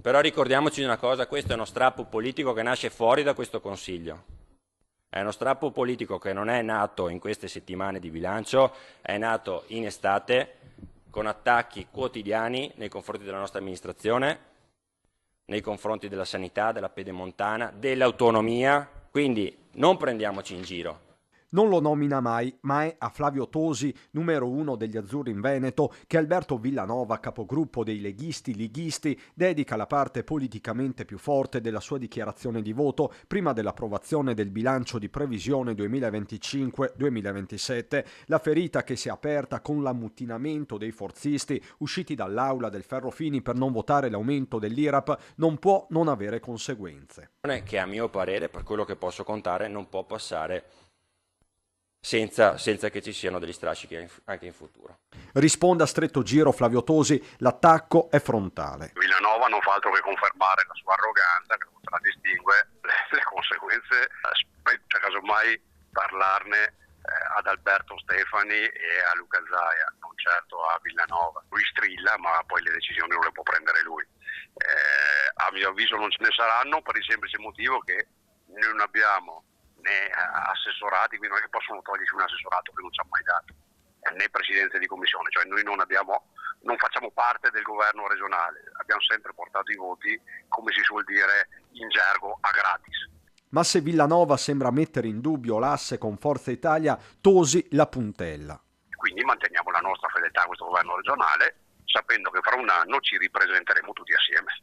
Però ricordiamoci di una cosa, questo è uno strappo politico che nasce fuori da questo Consiglio. È uno strappo politico che non è nato in queste settimane di bilancio, è nato in estate con attacchi quotidiani nei confronti della nostra amministrazione, nei confronti della sanità, della pedemontana, dell'autonomia, quindi non prendiamoci in giro. Non lo nomina mai, ma è a Flavio Tosi, numero 1 degli Azzurri in Veneto, che Alberto Villanova, capogruppo dei leghisti, dedica la parte politicamente più forte della sua dichiarazione di voto prima dell'approvazione del bilancio di previsione 2025-2027, la ferita che si è aperta con l'ammutinamento dei forzisti usciti dall'aula del Ferrofini per non votare l'aumento dell'IRAP non può non avere conseguenze. Che a mio parere, per quello che posso contare, non può passare senza che ci siano degli strascichi anche in futuro. Risponde a stretto giro Flavio Tosi, l'attacco è frontale. Villanova non fa altro che confermare la sua arroganza, che contraddistingue le conseguenze. Aspetta casomai parlarne ad Alberto Stefani e a Luca Zaia, non certo a Villanova. Lui strilla, ma poi le decisioni non le può prendere lui. A mio avviso non ce ne saranno per il semplice motivo che noi non abbiamo né assessorati, quindi non è che possono togliersi un assessorato che non ci ha mai dato, né presidenza di commissione, cioè noi non facciamo parte del governo regionale, abbiamo sempre portato i voti, come si suol dire in gergo, a gratis. Ma se Villanova sembra mettere in dubbio l'asse con Forza Italia, Tosi la puntella. Quindi manteniamo la nostra fedeltà a questo governo regionale, sapendo che fra un anno ci ripresenteremo tutti assieme.